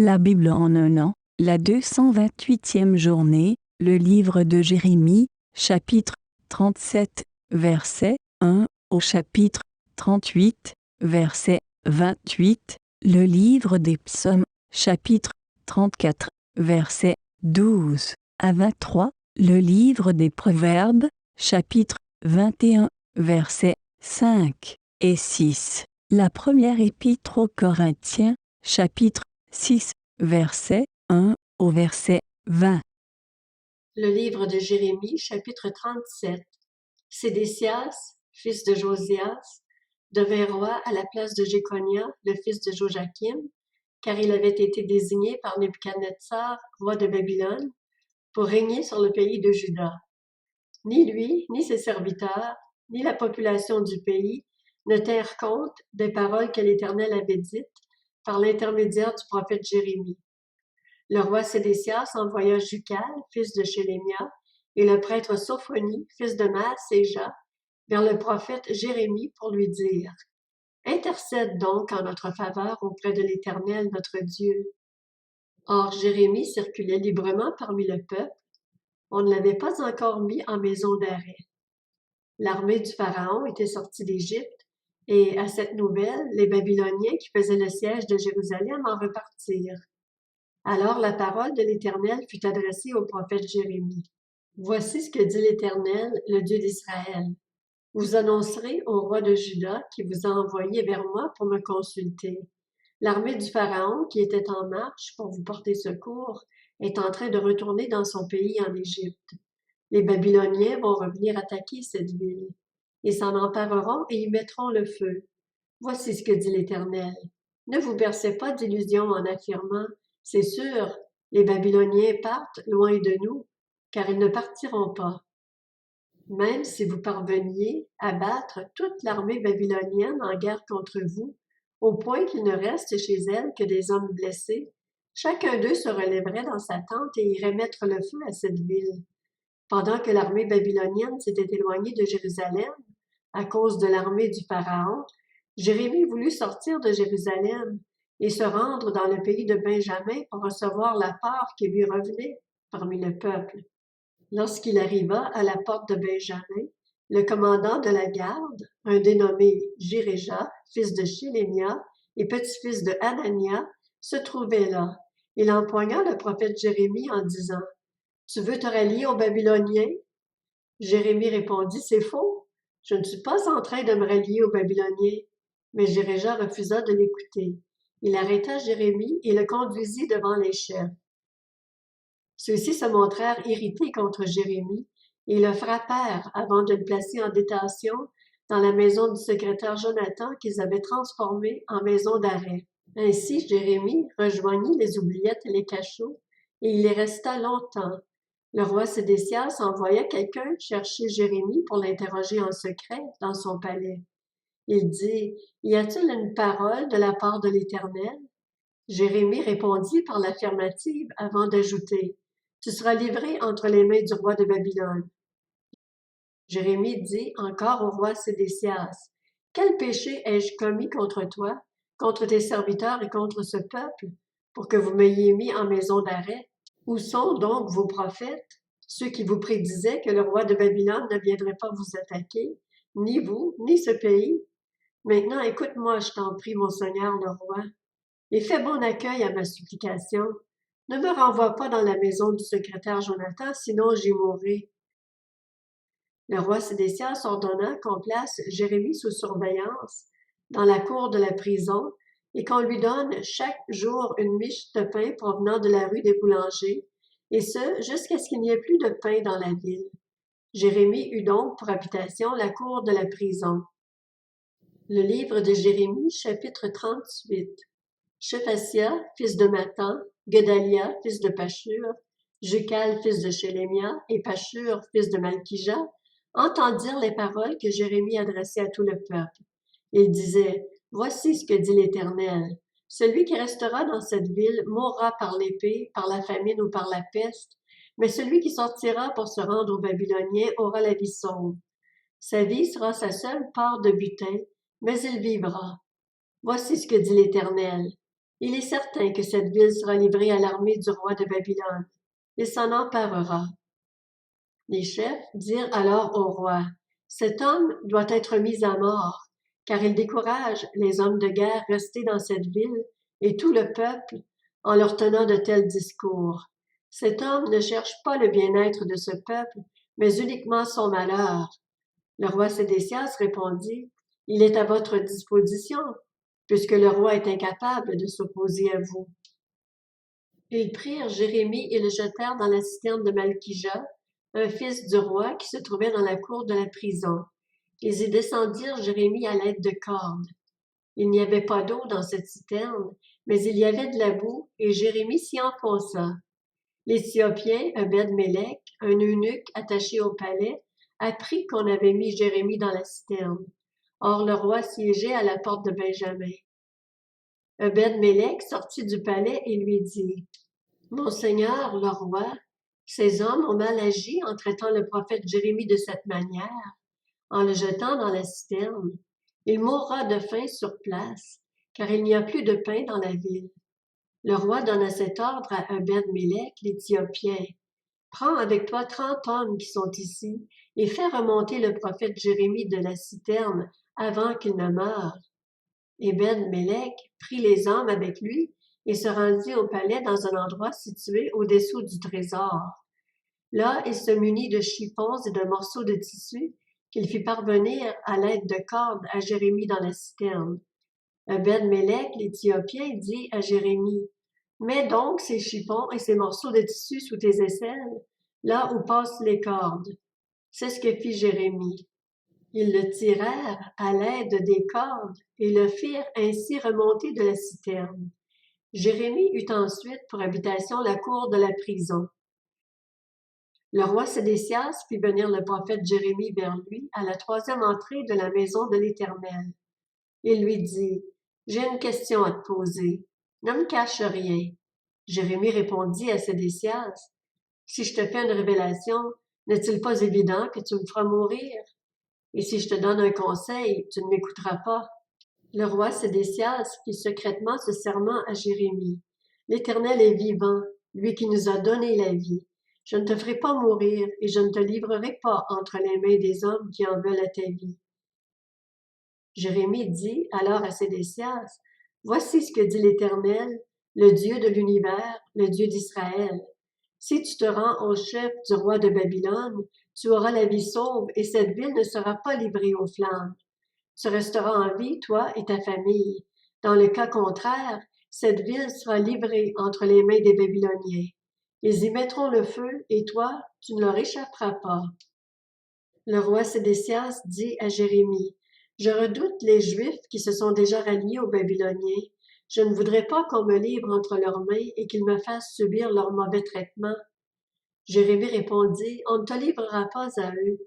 La Bible en un an, la 228e journée, le livre de Jérémie, chapitre 37, verset 1 au chapitre 38, verset 28, le livre des psaumes, chapitre 34, verset 12 à 23, le livre des proverbes, chapitre 21, versets 5 et 6, la première épître aux Corinthiens, chapitre 6, verset 1 au verset 20. Le livre de Jérémie, chapitre 37. Sédécias, fils de Josias, devint roi à la place de Jéconia, le fils de Joachim, car il avait été désigné par Nebuchadnezzar, roi de Babylone, pour régner sur le pays de Juda. Ni lui, ni ses serviteurs, ni la population du pays ne tinrent compte des paroles que l'Éternel avait dites par l'intermédiaire du prophète Jérémie. Le roi Sédécias envoya Jucal, fils de Shélémia, et le prêtre Sophonie, fils de Maaséja, vers le prophète Jérémie pour lui dire: « Intercède donc en notre faveur auprès de l'Éternel notre Dieu. » Or Jérémie circulait librement parmi le peuple. On ne l'avait pas encore mis en maison d'arrêt. L'armée du Pharaon était sortie d'Égypte, et à cette nouvelle, les Babyloniens qui faisaient le siège de Jérusalem en repartirent. Alors la parole de l'Éternel fut adressée au prophète Jérémie. « Voici ce que dit l'Éternel, le Dieu d'Israël. Vous annoncerez au roi de Juda qui vous a envoyé vers moi pour me consulter. L'armée du Pharaon, qui était en marche pour vous porter secours, est en train de retourner dans son pays en Égypte. Les Babyloniens vont revenir attaquer cette ville. Ils s'en empareront et y mettront le feu. Voici ce que dit l'Éternel. Ne vous bercez pas d'illusions en affirmant: c'est sûr, les Babyloniens partent loin de nous, car ils ne partiront pas. Même si vous parveniez à battre toute l'armée babylonienne en guerre contre vous, au point qu'il ne reste chez elle que des hommes blessés, chacun d'eux se relèverait dans sa tente et irait mettre le feu à cette ville. Pendant que l'armée babylonienne s'était éloignée de Jérusalem, à cause de l'armée du Pharaon, Jérémie voulut sortir de Jérusalem et se rendre dans le pays de Benjamin pour recevoir la part qui lui revenait parmi le peuple. Lorsqu'il arriva à la porte de Benjamin, le commandant de la garde, un dénommé Jéréja, fils de Shélémia et petit-fils de Hanania, se trouvait là. Il empoigna le prophète Jérémie en disant: « Tu veux te rallier aux Babyloniens? » Jérémie répondit: « C'est faux. Je ne suis pas en train de me rallier aux Babyloniens. » Mais Jéréja refusa de l'écouter. Il arrêta Jérémie et le conduisit devant les chefs. Ceux-ci se montrèrent irrités contre Jérémie et le frappèrent avant de le placer en détention dans la maison du secrétaire Jonathan qu'ils avaient transformée en maison d'arrêt. Ainsi Jérémie rejoignit les oubliettes et les cachots, et il y resta longtemps. Le roi Sédécias envoya quelqu'un chercher Jérémie pour l'interroger en secret dans son palais. Il dit: « Y a-t-il une parole de la part de l'Éternel? » Jérémie répondit par l'affirmative avant d'ajouter: « Tu seras livré entre les mains du roi de Babylone. » Jérémie dit encore au roi Sédécias: « Quel péché ai-je commis contre toi, contre tes serviteurs et contre ce peuple, pour que vous m'ayez mis en maison d'arrêt? Où sont donc vos prophètes, ceux qui vous prédisaient que le roi de Babylone ne viendrait pas vous attaquer, ni vous, ni ce pays? Maintenant, écoute-moi, je t'en prie, mon seigneur le roi, et fais bon accueil à ma supplication. Ne me renvoie pas dans la maison du secrétaire Jonathan, sinon j'y mourrai. » Le roi Sédécias ordonna qu'on place Jérémie sous surveillance dans la cour de la prison et qu'on lui donne chaque jour une miche de pain provenant de la rue des boulangers, et ce, jusqu'à ce qu'il n'y ait plus de pain dans la ville. Jérémie eut donc pour habitation la cour de la prison. Le livre de Jérémie, chapitre 38. Shephasia, fils de Mathan, Gedalia, fils de Pashur, Jucal, fils de Shélémia, et Pashur, fils de Malkija, entendirent les paroles que Jérémie adressait à tout le peuple. Il disait: « Voici ce que dit l'Éternel. Celui qui restera dans cette ville mourra par l'épée, par la famine ou par la peste, mais celui qui sortira pour se rendre aux Babyloniens aura la vie sauve. Sa vie sera sa seule part de butin, mais il vivra. Voici ce que dit l'Éternel. Il est certain que cette ville sera livrée à l'armée du roi de Babylone. Il s'en emparera. Les chefs dirent alors au roi, « Cet homme doit être mis à mort, car il décourage les hommes de guerre restés dans cette ville et tout le peuple en leur tenant de tels discours. Cet homme ne cherche pas le bien-être de ce peuple, mais uniquement son malheur. » Le roi Sédécias répondit, « Il est à votre disposition, puisque le roi est incapable de s'opposer à vous. » Ils prirent Jérémie et le jetèrent dans la citerne de Malkija, un fils du roi qui se trouvait dans la cour de la prison. Ils y descendirent Jérémie à l'aide de cordes. Il n'y avait pas d'eau dans cette citerne, mais il y avait de la boue, et Jérémie s'y enfonça. L'Éthiopien, Ebed-Mélec, un eunuque attaché au palais, apprit qu'on avait mis Jérémie dans la citerne. Or le roi siégeait à la porte de Benjamin. Ebed-Mélec sortit du palais et lui dit, « Monseigneur, le roi, ces hommes ont mal agi en traitant le prophète Jérémie de cette manière, en le jetant dans la citerne. Il mourra de faim sur place, car il n'y a plus de pain dans la ville. » Le roi donna cet ordre à Ebed-Mélec, l'Éthiopien. « Prends avec toi 30 hommes qui sont ici et fais remonter le prophète Jérémie de la citerne avant qu'il ne meure. » Ebed-Mélec prit les hommes avec lui et se rendit au palais dans un endroit situé au-dessous du trésor. Là, il se munit de chiffons et de morceaux de tissu qu'il fit parvenir à l'aide de cordes à Jérémie dans la citerne. Ebed-Mélec, l'Éthiopien, dit à Jérémie, « Mets donc ces chiffons et ces morceaux de tissu sous tes aisselles, là où passent les cordes. » C'est ce que fit Jérémie. Ils le tirèrent à l'aide des cordes et le firent ainsi remonter de la citerne. Jérémie eut ensuite pour habitation la cour de la prison. Le roi Sédécias fit venir le prophète Jérémie vers lui à la 3e entrée de la maison de l'Éternel. Il lui dit, « J'ai une question à te poser. Ne me cache rien. » Jérémie répondit à Sédécias, « Si je te fais une révélation, n'est-il pas évident que tu me feras mourir? Et si je te donne un conseil, tu ne m'écouteras pas. » Le roi Sédécias fit secrètement ce serment à Jérémie. « L'Éternel est vivant, lui qui nous a donné la vie. Je ne te ferai pas mourir et je ne te livrerai pas entre les mains des hommes qui en veulent à ta vie. » Jérémie dit alors à Sédécias, « Voici ce que dit l'Éternel, le Dieu de l'univers, le Dieu d'Israël. Si tu te rends au chef du roi de Babylone, tu auras la vie sauve et cette ville ne sera pas livrée aux flammes. Tu resteras en vie, toi et ta famille. Dans le cas contraire, cette ville sera livrée entre les mains des Babyloniens. Ils y mettront le feu et toi, tu ne leur échapperas pas. » Le roi Sédécias dit à Jérémie, « Je redoute les Juifs qui se sont déjà ralliés aux Babyloniens. Je ne voudrais pas qu'on me livre entre leurs mains et qu'ils me fassent subir leur mauvais traitement. » Jérémie répondit, « On ne te livrera pas à eux.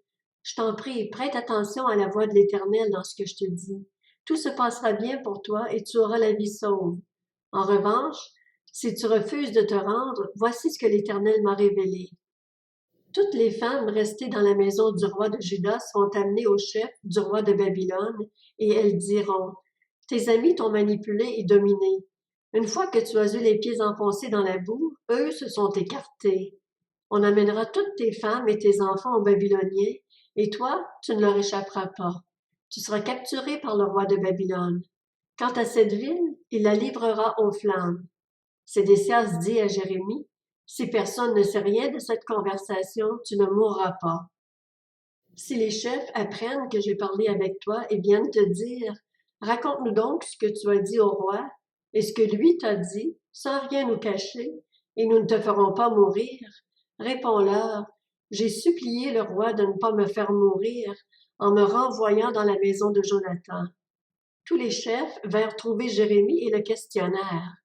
Je t'en prie, prête attention à la voix de l'Éternel dans ce que je te dis. Tout se passera bien pour toi et tu auras la vie sauve. En revanche, si tu refuses de te rendre, voici ce que l'Éternel m'a révélé. Toutes les femmes restées dans la maison du roi de Juda seront amenées au chef du roi de Babylone, et elles diront, « Tes amis t'ont manipulé et dominé. Une fois que tu as eu les pieds enfoncés dans la boue, eux se sont écartés. On amènera toutes tes femmes et tes enfants aux Babyloniens, et toi, tu ne leur échapperas pas. Tu seras capturé par le roi de Babylone. Quant à cette ville, il la livrera aux flammes. » Sédécias dit à Jérémie, « Si personne ne sait rien de cette conversation, tu ne mourras pas. Si les chefs apprennent que j'ai parlé avec toi et viennent te dire, raconte-nous donc ce que tu as dit au roi et ce que lui t'a dit, sans rien nous cacher, et nous ne te ferons pas mourir. Réponds-leur, j'ai supplié le roi de ne pas me faire mourir en me renvoyant dans la maison de Jonathan. » Tous les chefs vinrent trouver Jérémie et le questionnèrent.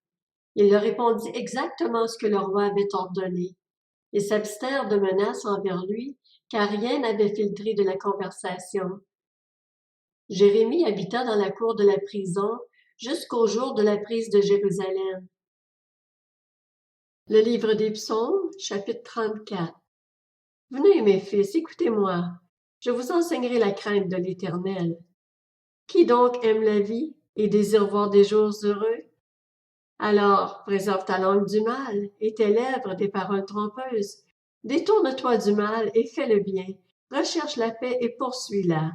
Il leur répondit exactement ce que le roi avait ordonné. Ils s'abstèrent de menaces envers lui, car rien n'avait filtré de la conversation. Jérémie habita dans la cour de la prison jusqu'au jour de la prise de Jérusalem. Le livre des Psaumes, chapitre 34. Venez, mes fils, écoutez-moi. Je vous enseignerai la crainte de l'Éternel. Qui donc aime la vie et désire voir des jours heureux? Alors, préserve ta langue du mal et tes lèvres des paroles trompeuses. Détourne-toi du mal et fais le bien. Recherche la paix et poursuis-la.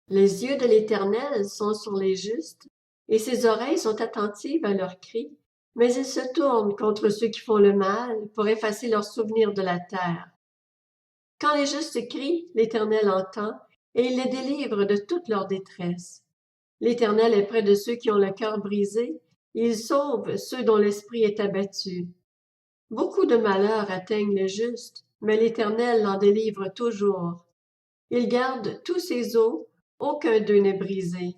Les yeux de l'Éternel sont sur les justes, et ses oreilles sont attentives à leurs cris, mais il se tourne contre ceux qui font le mal pour effacer leurs souvenirs de la terre. Quand les justes crient, l'Éternel entend, et il les délivre de toute leur détresse. L'Éternel est près de ceux qui ont le cœur brisé, et il sauve ceux dont l'esprit est abattu. Beaucoup de malheurs atteignent le juste, mais l'Éternel l'en délivre toujours. Il garde tous ses os, aucun d'eux n'est brisé.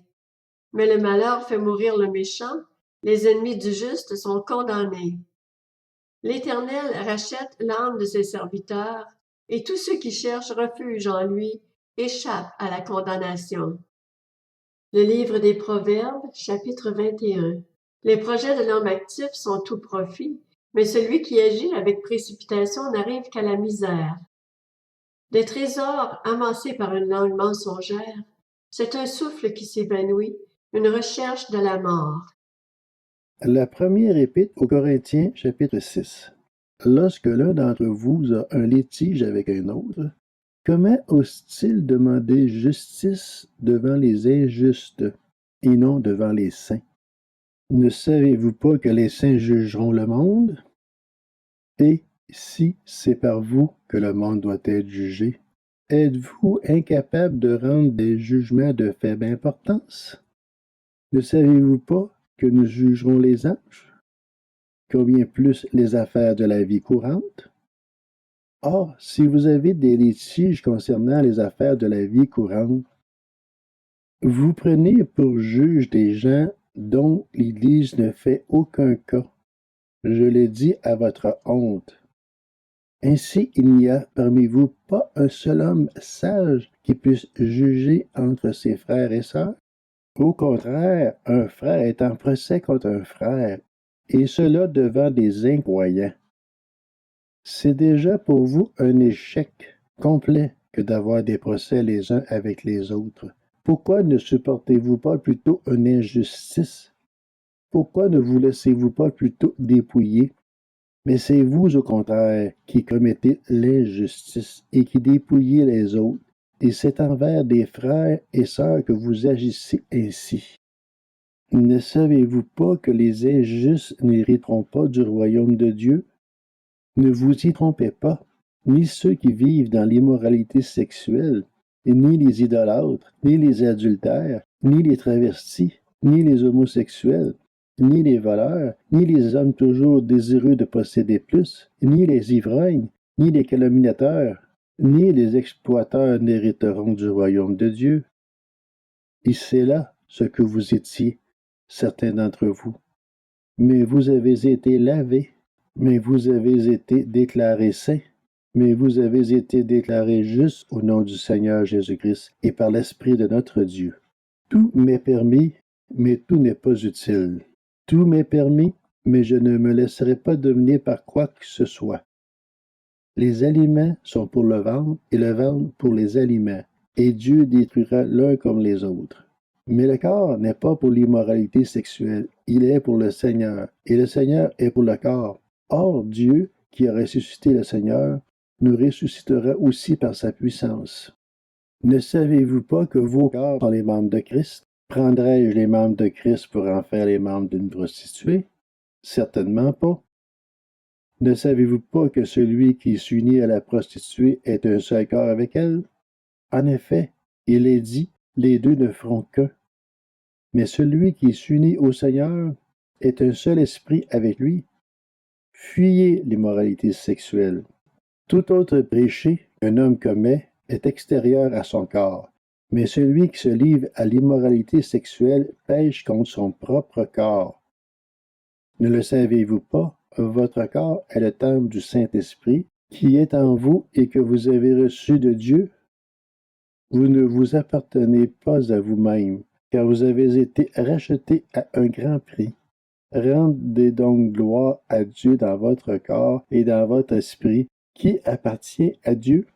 Mais le malheur fait mourir le méchant, les ennemis du juste sont condamnés. L'Éternel rachète l'âme de ses serviteurs, et tous ceux qui cherchent refuge en lui échappent à la condamnation. Le livre des Proverbes, chapitre 21. Les projets de l'homme actif sont tout profit, mais celui qui agit avec précipitation n'arrive qu'à la misère. Des trésors amassés par une langue mensongère, c'est un souffle qui s'évanouit, une recherche de la mort. La première épître aux Corinthiens, chapitre 6. Lorsque l'un d'entre vous a un litige avec un autre, comment ose-t-il demander justice devant les injustes et non devant les saints? Ne savez-vous pas que les saints jugeront le monde? Et si c'est par vous que le monde doit être jugé, êtes-vous incapable de rendre des jugements de faible importance? Ne savez-vous pas que nous jugerons les anges? Combien plus les affaires de la vie courante? Or, si vous avez des litiges concernant les affaires de la vie courante, vous prenez pour juge des gens dont l'Église ne fait aucun cas. Je le dis à votre honte. Ainsi, il n'y a parmi vous pas un seul homme sage qui puisse juger entre ses frères et sœurs. Au contraire, un frère est en procès contre un frère, et cela devant des incroyants. C'est déjà pour vous un échec complet que d'avoir des procès les uns avec les autres. Pourquoi ne supportez-vous pas plutôt une injustice? Pourquoi ne vous laissez-vous pas plutôt dépouiller? Mais c'est vous, au contraire, qui commettez l'injustice et qui dépouillez les autres, et c'est envers des frères et sœurs que vous agissez ainsi. Ne savez-vous pas que les injustes n'hériteront pas du royaume de Dieu? Ne vous y trompez pas, ni ceux qui vivent dans l'immoralité sexuelle, et ni les idolâtres, ni les adultères, ni les travestis, ni les homosexuels, ni les voleurs, ni les hommes toujours désireux de posséder plus, ni les ivrognes, ni les calomniateurs, ni les exploiteurs n'hériteront du royaume de Dieu. Et c'est là ce que vous étiez, certains d'entre vous. Mais vous avez été lavés, mais vous avez été déclarés saints, mais vous avez été déclarés justes au nom du Seigneur Jésus-Christ et par l'Esprit de notre Dieu. Tout m'est permis, mais tout n'est pas utile. Tout m'est permis, mais je ne me laisserai pas dominer par quoi que ce soit. Les aliments sont pour le ventre et le ventre pour les aliments, et Dieu détruira l'un comme les autres. Mais le corps n'est pas pour l'immoralité sexuelle, il est pour le Seigneur, et le Seigneur est pour le corps. Or, Dieu, qui a ressuscité le Seigneur, nous ressuscitera aussi par sa puissance. Ne savez-vous pas que vos corps sont les membres de Christ? Prendrais-je les membres de Christ pour en faire les membres d'une prostituée? Certainement pas. Ne savez-vous pas que celui qui s'unit à la prostituée est un seul corps avec elle? En effet, il est dit, les deux ne feront qu'un. Mais celui qui s'unit au Seigneur est un seul esprit avec lui. Fuyez l'immoralité sexuelle. Tout autre péché qu'un homme commet est extérieur à son corps, mais celui qui se livre à l'immoralité sexuelle pêche contre son propre corps. Ne le savez-vous pas? Votre corps est le temple du Saint-Esprit qui est en vous et que vous avez reçu de Dieu. Vous ne vous appartenez pas à vous-même, car vous avez été rachetés à un grand prix. Rendez donc gloire à Dieu dans votre corps et dans votre esprit, qui appartient à Dieu.